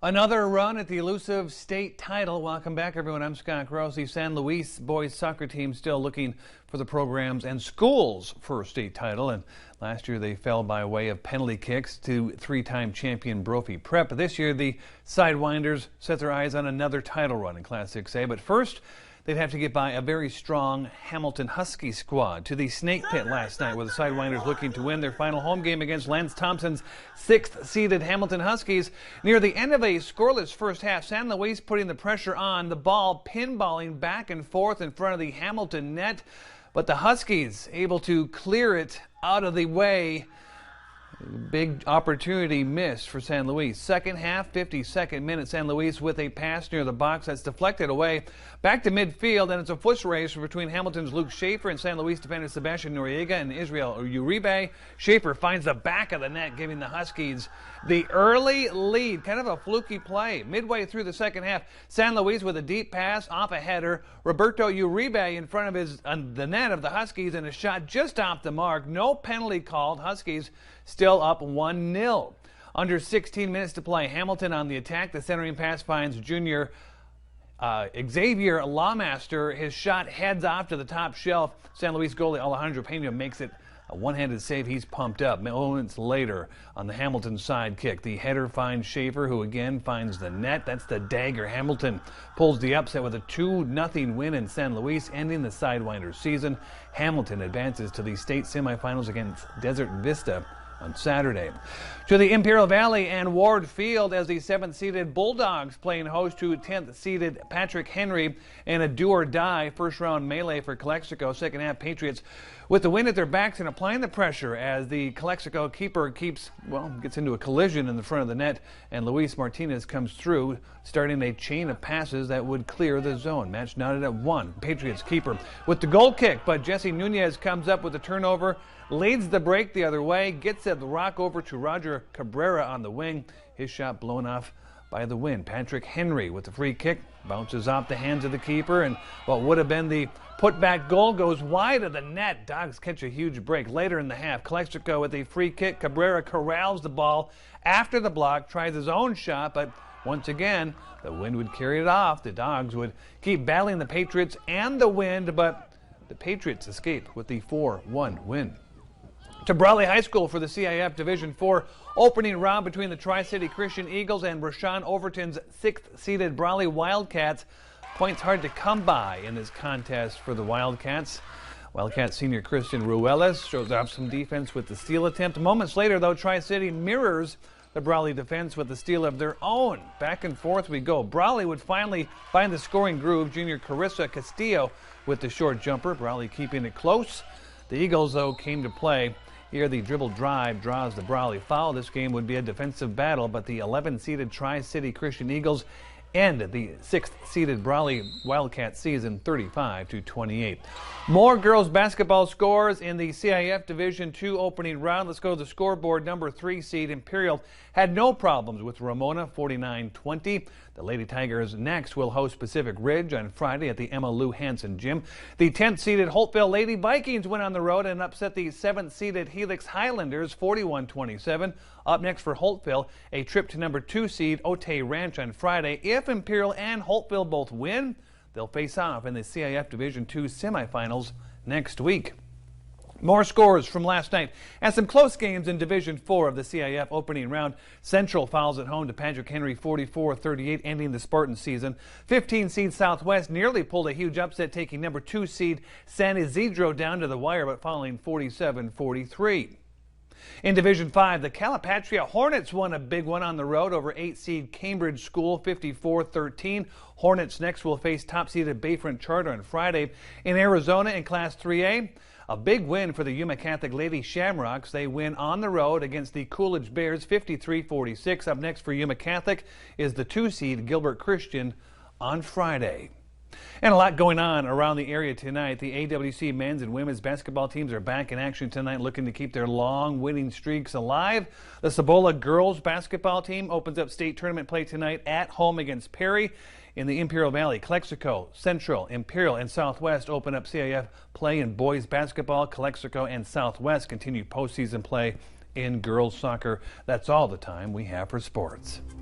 Another run at the elusive state title. Welcome back, everyone. I'm Scott Gross. The San Luis boys soccer team still looking for the program's and school's first state title. And last year they fell by way of penalty kicks to three-time champion Brophy Prep. This year the Sidewinders set their eyes on another title run in Class 6A. But first, they'd have to get by a very strong Hamilton Husky squad to the Snake Pit last night, with the Sidewinders looking to win their final home game against Lance Thompson's sixth-seeded Hamilton Huskies. Near the end of a scoreless first half, San Luis putting the pressure on, the ball pinballing back and forth in front of the Hamilton net, but the Huskies able to clear it out of the way. Big opportunity missed for San Luis. Second half, 52nd minute, San Luis with a pass near the box that's deflected away back to midfield, and it's a foot race between Hamilton's Luke Schaefer and San Luis defender Sebastian Noriega and Israel Uribe. Schaefer finds the back of the net, giving the Huskies the early lead. Kind of a fluky play. Midway through the second half, San Luis with a deep pass off a header. Roberto Uribe in front of the net of the Huskies, and a shot just off the mark. No penalty called. Huskies still up 1-0. Under 16 minutes to play, Hamilton on the attack. The centering pass finds junior Xavier Lawmaster. His shot heads off to the top shelf. San Luis goalie Alejandro Pena makes it a one-handed save. He's pumped up. Moments later, on the Hamilton side kick, the header finds Schaefer, who again finds the net. That's the dagger. Hamilton pulls the upset with a 2-0 win in San Luis, ending the Sidewinders season. Hamilton advances to the state semifinals against Desert Vista on Saturday. To the Imperial Valley and Ward Field as the 7th-seeded Bulldogs playing host to 10th-seeded Patrick Henry in a do-or-die first-round melee for Calexico. Second half, Patriots with the wind at their backs and applying the pressure as the Calexico keeper gets into a collision in the front of the net, and Luis Martinez comes through, starting a chain of passes that would clear the zone. Match knotted at 1. Patriots keeper with the goal kick, but Jesse Nunez comes up with the turnover, leads the break the other way, gets the rock over to Roger Cabrera on the wing. His shot blown off by the wind. Patrick Henry with the free kick bounces off the hands of the keeper, and what would have been the putback goal goes wide of the net. Dogs catch a huge break. Later in the half, Calexico with a free kick. Cabrera corrals the ball after the block, tries his own shot, but once again, the wind would carry it off. The Dogs would keep battling the Patriots and the wind, but the Patriots escape with the 4-1 win. To Brawley High School for the CIF Division IV opening round between the Tri-City Christian Eagles and Rashawn Overton's 6th-seeded Brawley Wildcats. Points hard to come by in this contest for the Wildcats. Wildcats senior Christian Ruelas shows off some defense with the steal attempt. Moments later, though, Tri-City mirrors the Brawley defense with the steal of their own. Back and forth we go. Brawley would finally find the scoring groove. Junior Carissa Castillo with the short jumper. Brawley keeping it close. The Eagles, though, came to play. Here the dribble drive draws the Brawley foul. This game would be a defensive battle, but the 11th-seeded Tri-City Christian Eagles end the 6th-seeded Brawley Wildcat season 35-28. More girls basketball scores in the CIF Division II opening round. Let's go to the scoreboard. Number 3 seed Imperial had no problems with Ramona, 49-20. The Lady Tigers next will host Pacific Ridge on Friday at the Emma Lou Hansen Gym. The 10th-seeded Holtville Lady Vikings went on the road and upset the 7th-seeded Helix Highlanders, 41-27. Up next for Holtville, a trip to number 2 seed Otay Ranch on Friday. If Imperial and Holtville both win, they'll face off in the CIF Division II semifinals next week. More scores from last night and some close games in Division IV of the CIF opening round. Central fouls at home to Patrick Henry 44-38, ending the Spartan season. 15-seed Southwest nearly pulled a huge upset, taking number 2 seed San Isidro down to the wire, but falling 47-43. In Division V, the Calipatria Hornets won a big one on the road over 8-seed Cambridge School, 54-13. Hornets next will face top-seeded Bayfront Charter on Friday. In Arizona in Class 3A, a big win for the Yuma Catholic Lady Shamrocks. They win on the road against the Coolidge Bears, 53-46. Up next for Yuma Catholic is the 2-seed Gilbert Christian on Friday. And a lot going on around the area tonight. The AWC men's and women's basketball teams are back in action tonight, looking to keep their long winning streaks alive. The Cibola girls basketball team opens up state tournament play tonight at home against Perry. In the Imperial Valley, Calexico, Central, Imperial, and Southwest open up CIF play in boys basketball. Calexico and Southwest continue postseason play in girls soccer. That's all the time we have for sports.